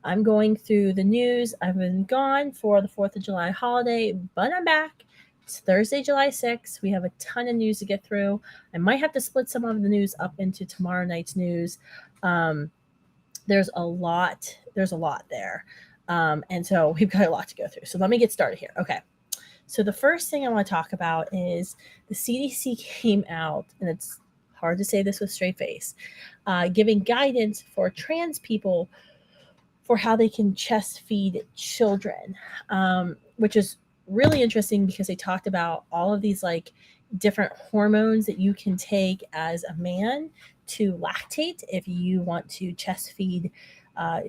I'm going through the news. I've been gone for the 4th of July holiday, but I'm back. It's Thursday, July 6th. We have a ton of news to get through. I might have to split some of the news up into tomorrow night's news. Um, there's a lot. There's a lot there. And so we've got a lot to go through. So let me get started here. Okay. So the first thing I want to talk about is the CDC came out, and it's hard to say this with straight face, giving guidance for trans people for how they can chest feed children, which is really interesting because they talked about all of these like different hormones that you can take as a man to lactate if you want to uh,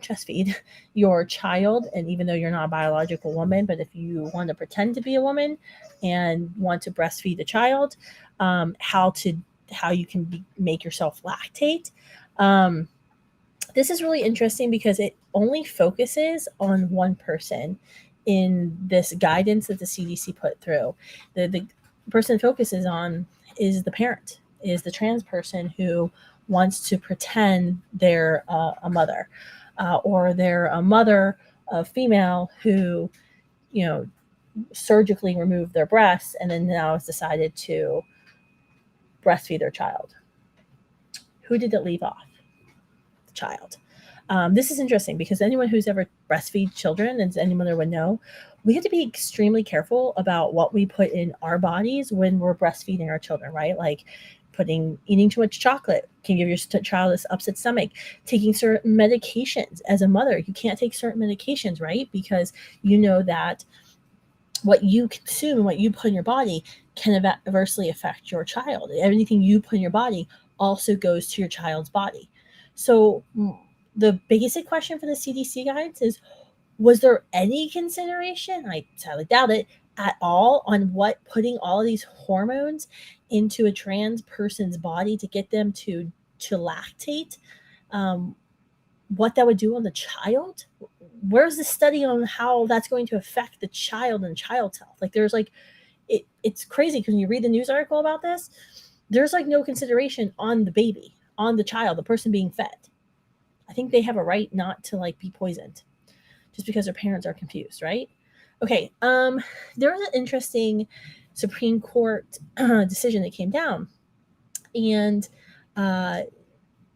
chest feed your child. And even though you're not a biological woman, but if you want to pretend to be a woman and want to breastfeed a child, how you can make yourself lactate. Um, this is really interesting because it only focuses on one person in this guidance that the CDC put through. The person it focuses on is the parent, is the trans person who wants to pretend they're a mother, or they're a mother, a female who, you know, surgically removed their breasts and then now has decided to breastfeed their child. Who did it leave off? The child. This is interesting because anyone who's ever breastfeed children, and any mother would know, we have to be extremely careful about what we put in our bodies when we're breastfeeding our children, right? Like eating too much chocolate can give your child this upset stomach. Taking certain medications as a mother, you can't take certain medications, right? Because you know that what you consume and what you put in your body can adversely affect your child. Everything you put in your body also goes to your child's body. So the basic question for the CDC guidance is, was there any consideration, I sadly doubt it, at all on what putting all of these hormones into a trans person's body to get them to lactate, um, what that would do on the child? Where's the study on how that's going to affect the child and child's health? Like there's like it's crazy because when you read the news article about this, there's like no consideration on the baby, on the child, the person being fed. I think they have a right not to like be poisoned just because their parents are confused, right? Okay, there was an interesting Supreme Court decision that came down, and uh,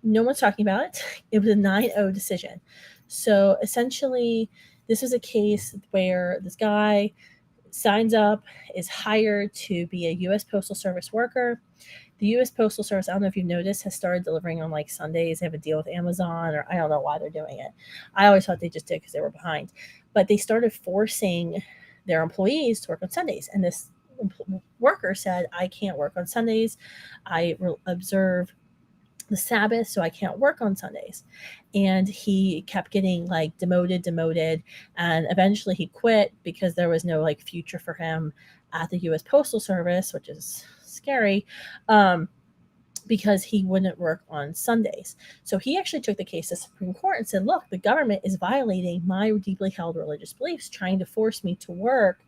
no one's talking about it. It was a 9-0 decision. So essentially, this was a case where this guy signs up, is hired to be a U.S. Postal Service worker. The U.S. Postal Service, I don't know if you've noticed, has started delivering on like Sundays. They have a deal with Amazon, or I don't know why they're doing it. I always thought they just did because they were behind. But they started forcing their employees to work on Sundays. And this worker said, I can't work on Sundays. I observe the Sabbath, so I can't work on Sundays. And he kept getting like demoted, and eventually he quit because there was no like future for him at the U.S. Postal Service, which is scary, because he wouldn't work on Sundays. So he actually took the case to the Supreme Court and said, look, the government is violating my deeply held religious beliefs, trying to force me to work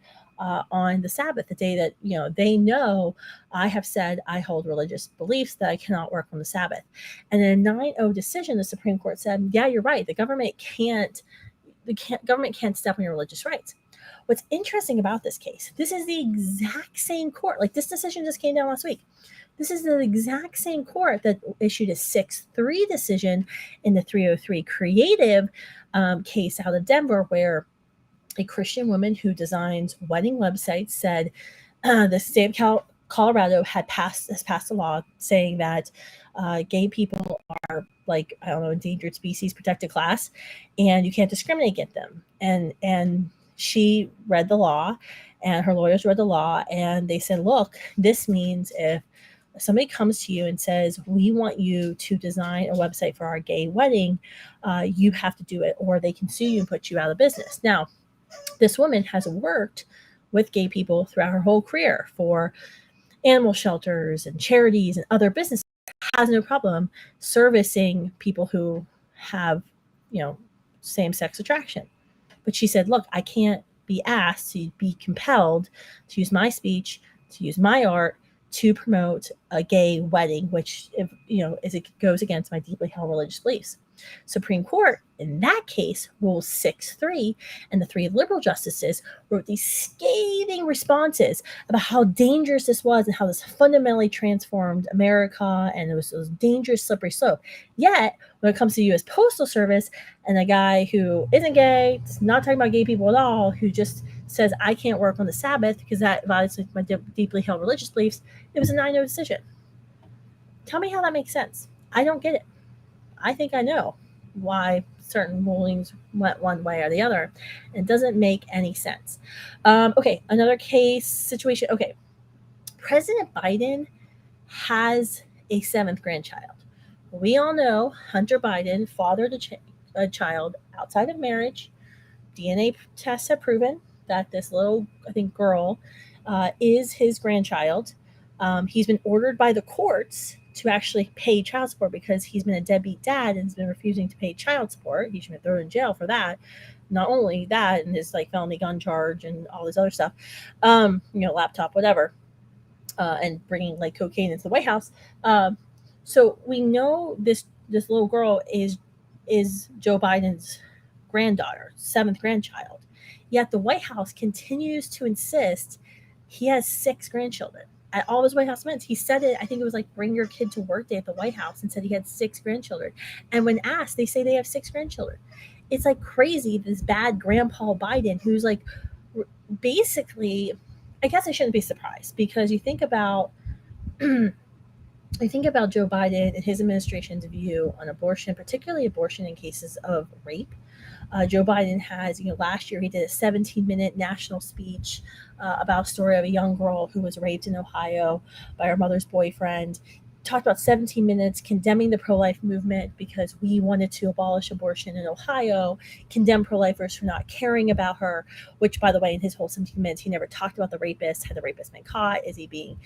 on the Sabbath, the day that, they know I have said I hold religious beliefs that I cannot work on the Sabbath. And in a 9-0 decision, the Supreme Court said, yeah, you're right. The government can't step on your religious rights. What's interesting about this case, this is the exact same court. Like this decision just came down last week. This is the exact same court that issued a 6-3 decision in the 303 Creative case out of Denver, where a Christian woman who designs wedding websites said the state of Colorado has passed a law saying that gay people are like, I don't know, endangered species, protected class, and you can't discriminate against them. And she read the law, and her lawyers read the law, and they said, look, this means if somebody comes to you and says, we want you to design a website for our gay wedding, you have to do it, or they can sue you and put you out of business. Now, this woman has worked with gay people throughout her whole career for animal shelters and charities and other businesses, has no problem servicing people who have, same-sex attraction. But she said, look, I can't be asked to be compelled to use my speech, to use my art, to promote a gay wedding, which, if, it goes against my deeply held religious beliefs. Supreme Court, in that case, ruled 6-3, and the three liberal justices wrote these scathing responses about how dangerous this was and how this fundamentally transformed America, and it was a dangerous, slippery slope. Yet, when it comes to the U.S. Postal Service and a guy who isn't gay, not talking about gay people at all, who just says, I can't work on the Sabbath because that violates my deeply held religious beliefs, it was a 9-0 decision. Tell me how that makes sense. I don't get it. I think I know why certain rulings went one way or the other. It doesn't make any sense. Okay, another case situation. Okay, President Biden has a 7th grandchild. We all know Hunter Biden fathered a child outside of marriage. DNA tests have proven that this little, I think, girl is his grandchild. He's been ordered by the courts to actually pay child support because he's been a deadbeat dad and has been refusing to pay child support. He should be thrown in jail for that. Not only that, and his felony gun charge and all this other stuff, laptop, whatever, and bringing cocaine into the White House. So we know this little girl is Joe Biden's granddaughter, 7th grandchild. Yet the White House continues to insist he has 6 grandchildren. At all his White House events, he said it, I think it was bring your kid to work day at the White House, and said he had 6 grandchildren. And when asked, they say they have 6 grandchildren. It's crazy, this bad grandpa Biden, who's basically, I guess I shouldn't be surprised, because you think about Joe Biden and his administration's view on abortion, particularly abortion in cases of rape. Joe Biden has, last year he did a 17-minute national speech about a story of a young girl who was raped in Ohio by her mother's boyfriend. Talked about 17 minutes condemning the pro-life movement because we wanted to abolish abortion in Ohio, condemn pro-lifers for not caring about her, which, by the way, in his whole 17 minutes, he never talked about the rapist. Had the rapist been caught? Is he being,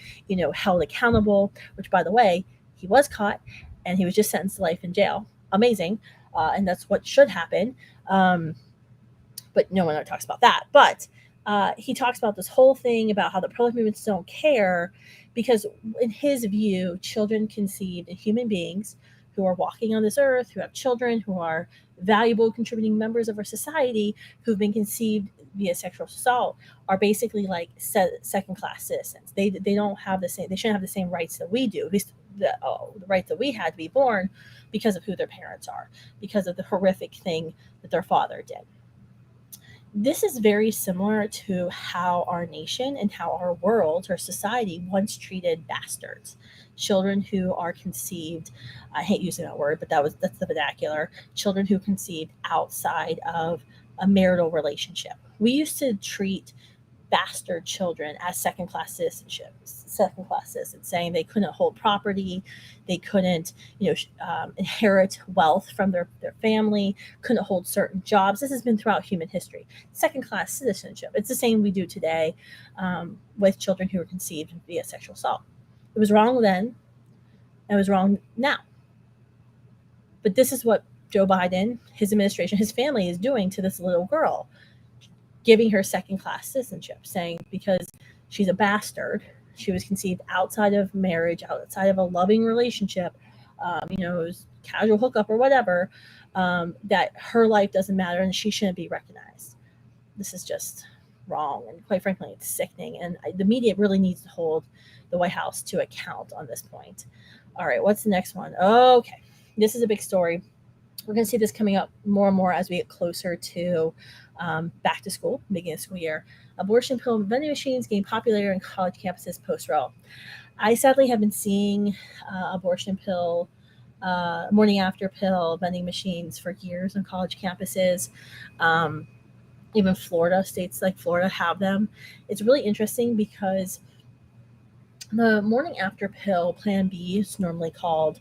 held accountable? Which, by the way, he was caught and he was just sentenced to life in jail. Amazing. And that's what should happen. But no one ever talks about that. But he talks about this whole thing about how the pro-life movements don't care because, in his view, children conceived in human beings who are walking on this earth, who have children, who are valuable contributing members of our society, who've been conceived via sexual assault, are basically second-class citizens. They don't have the same. They shouldn't have the same rights that we do. At least the right that we had to be born, because of who their parents are, because of the horrific thing that their father did. This is very similar to how our nation and how our world, our society, once treated bastards, children who are conceived. I hate using that word, but that's the vernacular. Children who conceived outside of a marital relationship. We used to treat bastard children as second-class citizens, saying they couldn't hold property, they couldn't, inherit wealth from their family, couldn't hold certain jobs. This has been throughout human history. Second-class citizenship. It's the same we do today with children who were conceived via sexual assault. It was wrong then, and it was wrong now. But this is what Joe Biden, his administration, his family is doing to this little girl, giving her second-class citizenship, saying because she's a bastard, she was conceived outside of marriage, outside of a loving relationship, it was casual hookup or whatever, that her life doesn't matter and she shouldn't be recognized. This is just wrong, and quite frankly, it's sickening. And the media really needs to hold the White House to account on this point. All right, what's the next one? Okay, this is a big story. We're going to see this coming up more and more as we get closer to back to school, beginning of school year. Abortion pill vending machines gain popularity on college campuses post-Roe. I sadly have been seeing abortion pill, morning after pill vending machines for years on college campuses. Even Florida, states like Florida have them. It's really interesting because the morning after pill, Plan B, is normally called.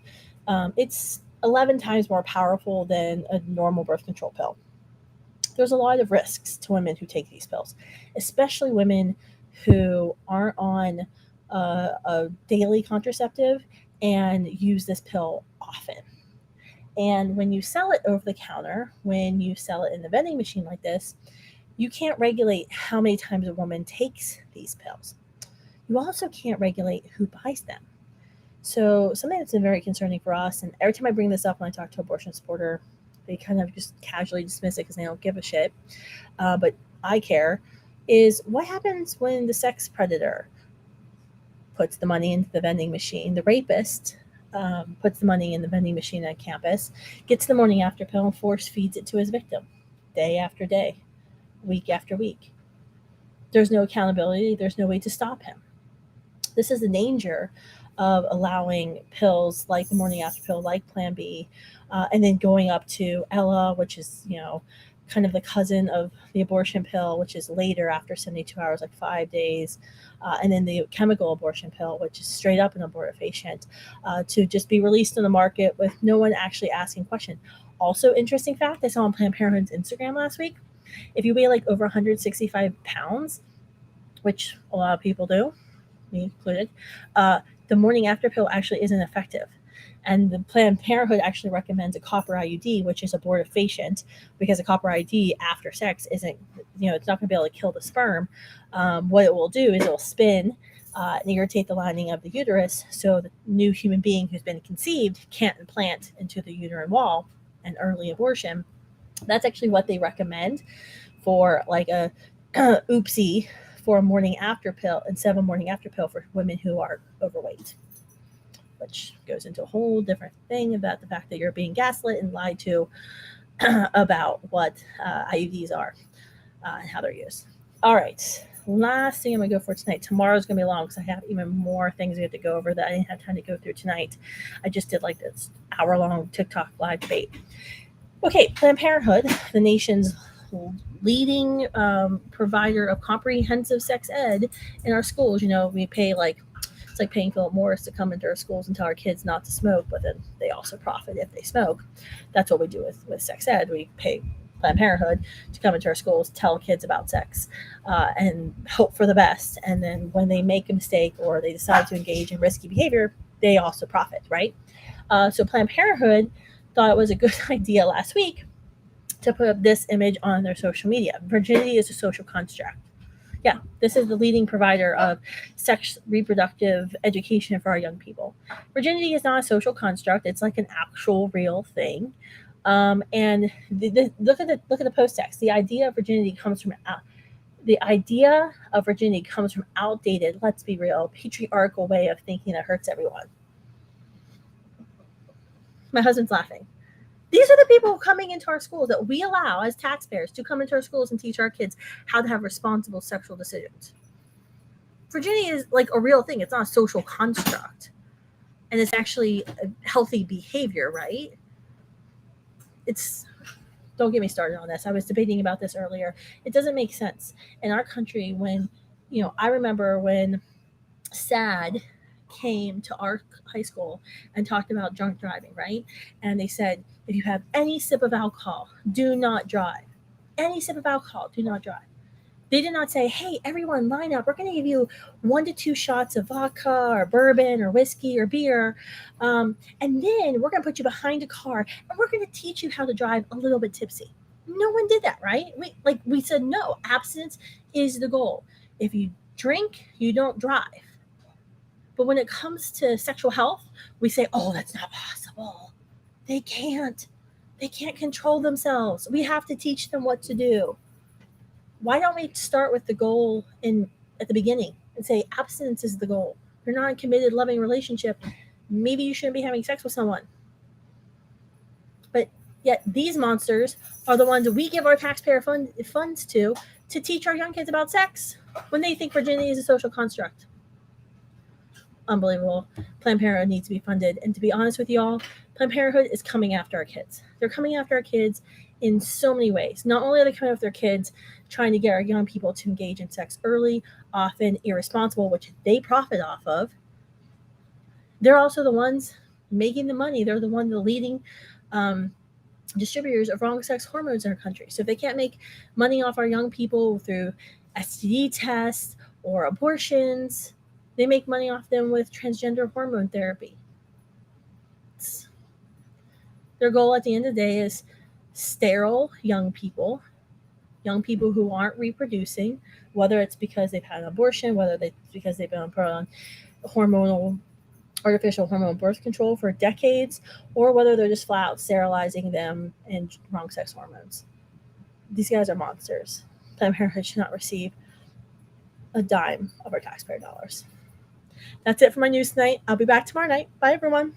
It's 11 times more powerful than a normal birth control pill. There's a lot of risks to women who take these pills, especially women who aren't on a daily contraceptive and use this pill often. And when you sell it over the counter, when you sell it in the vending machine like this, you can't regulate how many times a woman takes these pills. You also can't regulate who buys them. So something that's been very concerning for us, and every time I bring this up when I talk to abortion supporter, they kind of just casually dismiss it because they don't give a shit. But I care. Is what happens when the sex predator puts the money into the vending machine? The rapist puts the money in the vending machine on campus, gets the morning after pill, and force feeds it to his victim, day after day, week after week. There's no accountability. There's no way to stop him. This is the danger of allowing pills like the morning after pill, like Plan B, and then going up to Ella, which is, kind of the cousin of the abortion pill, which is later after 72 hours, like 5 days, and then the chemical abortion pill, which is straight up an abortifacient, to just be released on the market with no one actually asking question. Also, interesting fact I saw on Planned Parenthood's Instagram last week: if you weigh like over 165 pounds, which a lot of people do, me included, the morning after pill actually isn't effective. And the Planned Parenthood actually recommends a copper IUD, which is abortifacient, because a copper IUD after sex isn't, it's not going to be able to kill the sperm. What it will do is it will spin and irritate the lining of the uterus, so the new human being who's been conceived can't implant into the uterine wall, and early abortion. That's actually what they recommend for like a oopsie for a morning after pill instead of a morning after pill for women who are overweight, which goes into a whole different thing about the fact that you're being gaslit and lied to about what IUDs are and how they're used. All right. Last thing I'm going to go for tonight. Tomorrow's going to be long because I have even more things we have to go over that I didn't have time to go through tonight. I just did like this hour-long TikTok live debate. Okay, Planned Parenthood, the nation's leading provider of comprehensive sex ed in our schools. We pay it's like paying Philip Morris to come into our schools and tell our kids not to smoke, but then they also profit if they smoke. That's what we do with sex ed. We pay Planned Parenthood to come into our schools, tell kids about sex, and hope for the best. And then when they make a mistake or they decide to engage in risky behavior, they also profit, right? So Planned Parenthood thought it was a good idea last week to put up this image on their social media. Virginity is a social construct. Yeah, this is the leading provider of sex reproductive education for our young people. Virginity is not a social construct; it's like an actual real thing. And look at the post text. The idea of virginity comes from outdated. Let's be real, patriarchal way of thinking that hurts everyone. My husband's laughing. These are the people coming into our schools that we allow as taxpayers to come into our schools and teach our kids how to have responsible sexual decisions. Virginity is like a real thing. It's not a social construct. And it's actually a healthy behavior, right? Don't get me started on this. I was debating about this earlier. It doesn't make sense in our country when, I remember when SAD came to our high school and talked about drunk driving, right? And they said, if you have any sip of alcohol, do not drive. Any sip of alcohol, do not drive. They did not say, hey, everyone, line up. We're going to give you 1 to 2 shots of vodka or bourbon or whiskey or beer. And then we're going to put you behind a car and we're going to teach you how to drive a little bit tipsy. No one did that, right? We said, no, abstinence is the goal. If you drink, you don't drive. But when it comes to sexual health, we say, oh, that's not possible. They can't. They can't control themselves. We have to teach them what to do. Why don't we start with the goal at the beginning and say abstinence is the goal? You're not in a committed, loving relationship. Maybe you shouldn't be having sex with someone. But yet these monsters are the ones we give our taxpayer funds to teach our young kids about sex when they think virginity is a social construct. Unbelievable. Planned Parenthood needs to be funded. And to be honest with y'all, Planned Parenthood is coming after our kids. They're coming after our kids in so many ways. Not only are they coming after their kids, trying to get our young people to engage in sex early, often irresponsible, which they profit off of, they're also the ones making the money. They're the leading distributors of wrong sex hormones in our country. So if they can't make money off our young people through STD tests or abortions, they make money off them with transgender hormone therapy. Their goal at the end of the day is sterile young people young people who aren't reproducing, whether it's because they've had an abortion, whether it's because they've been put on artificial hormone birth control for decades, or whether they're just flat out sterilizing them and wrong sex hormones. These guys are monsters. Planned Parenthood should not receive a dime of our taxpayer dollars. That's it for my news tonight. I'll be back tomorrow night. Bye, everyone.